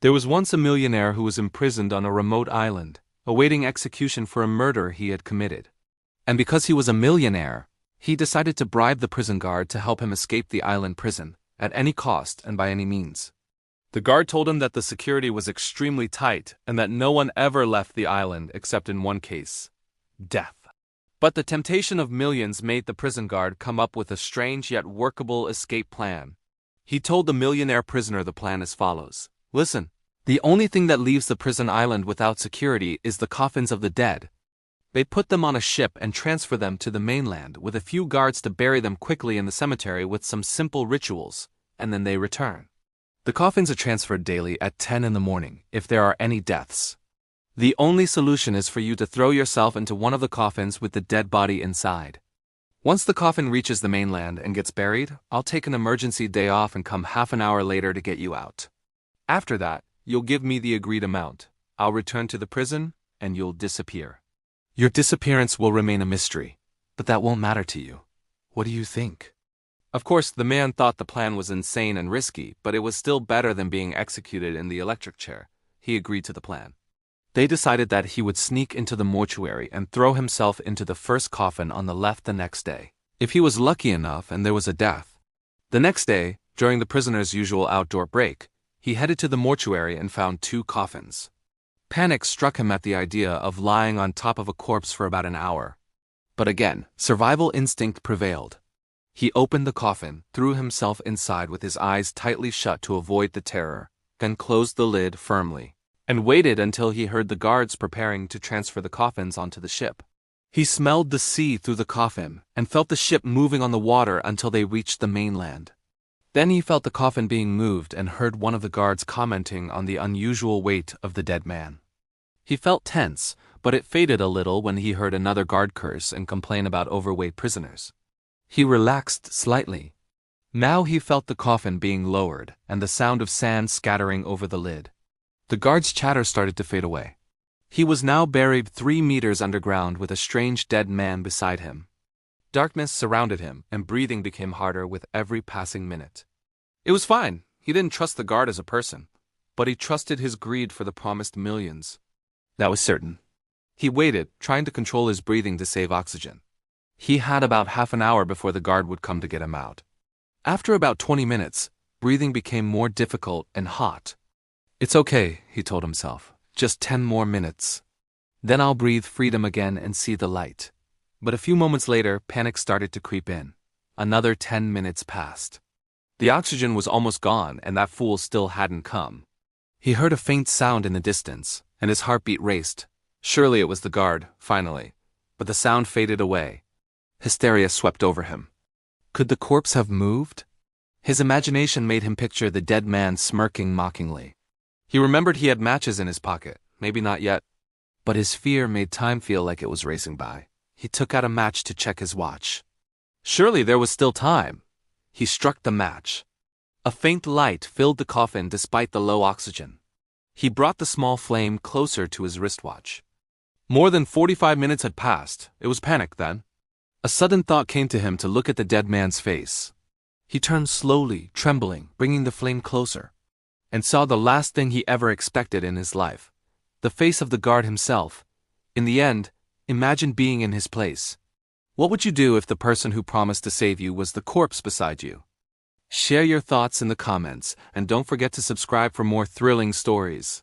There was once a millionaire who was imprisoned on a remote island, awaiting execution for a murder he had committed. And because he was a millionaire, he decided to bribe the prison guard to help him escape the island prison, at any cost and by any means. The guard told him that the security was extremely tight and that no one ever left the island except in one case: death. But the temptation of millions made the prison guard come up with a strange yet workable escape plan. He told the millionaire prisoner the plan as follows. Listen, the only thing that leaves the prison island without security is the coffins of the dead. They put them on a ship and transfer them to the mainland with a few guards to bury them quickly in the cemetery with some simple rituals, and then they return. The coffins are transferred daily at 10 in the morning if there are any deaths. The only solution is for you to throw yourself into one of the coffins with the dead body inside. Once the coffin reaches the mainland and gets buried, I'll take an emergency day off and come half an hour later to get you out. After that, you'll give me the agreed amount. I'll return to the prison, and you'll disappear. Your disappearance will remain a mystery, but that won't matter to you. What do you think? Of course, the man thought the plan was insane and risky, but it was still better than being executed in the electric chair. He agreed to the plan. They decided that he would sneak into the mortuary and throw himself into the first coffin on the left the next day, if he was lucky enough and there was a death. The next day, during the prisoner's usual outdoor break, he headed to the mortuary and found 2 coffins. Panic struck him at the idea of lying on top of a corpse for about an hour. But again, survival instinct prevailed. He opened the coffin, threw himself inside with his eyes tightly shut to avoid the terror, then closed the lid firmly, and waited until he heard the guards preparing to transfer the coffins onto the ship. He smelled the sea through the coffin and felt the ship moving on the water until they reached the mainland. Then he felt the coffin being moved and heard one of the guards commenting on the unusual weight of the dead man. He felt tense, but it faded a little when he heard another guard curse and complain about overweight prisoners. He relaxed slightly. Now he felt the coffin being lowered and the sound of sand scattering over the lid. The guard's chatter started to fade away. He was now buried 3 meters underground with a strange dead man beside him. Darkness surrounded him, and breathing became harder with every passing minute. It was fine. He didn't trust the guard as a person, but he trusted his greed for the promised millions. That was certain. He waited, trying to control his breathing to save oxygen. He had about half an hour before the guard would come to get him out. After about 20 minutes, breathing became more difficult and hot. It's okay, he told himself. Just 10 more minutes. Then I'll breathe freedom again and see the light. But a few moments later, panic started to creep in. Another 10 minutes passed. The oxygen was almost gone, and that fool still hadn't come. He heard a faint sound in the distance, and his heartbeat raced. Surely it was the guard, finally. But the sound faded away. Hysteria swept over him. Could the corpse have moved? His imagination made him picture the dead man smirking mockingly. He remembered he had matches in his pocket, maybe not yet. But his fear made time feel like it was racing by. He took out a match to check his watch. Surely there was still time. He struck the match. A faint light filled the coffin despite the low oxygen. He brought the small flame closer to his wristwatch. More than 45 minutes had passed. It was panic then. A sudden thought came to him to look at the dead man's face. He turned slowly, trembling, bringing the flame closer, and saw the last thing he ever expected in his life. The face of the guard himself. In the end, imagine being in his place. What would you do if the person who promised to save you was the corpse beside you? Share your thoughts in the comments, and don't forget to subscribe for more thrilling stories.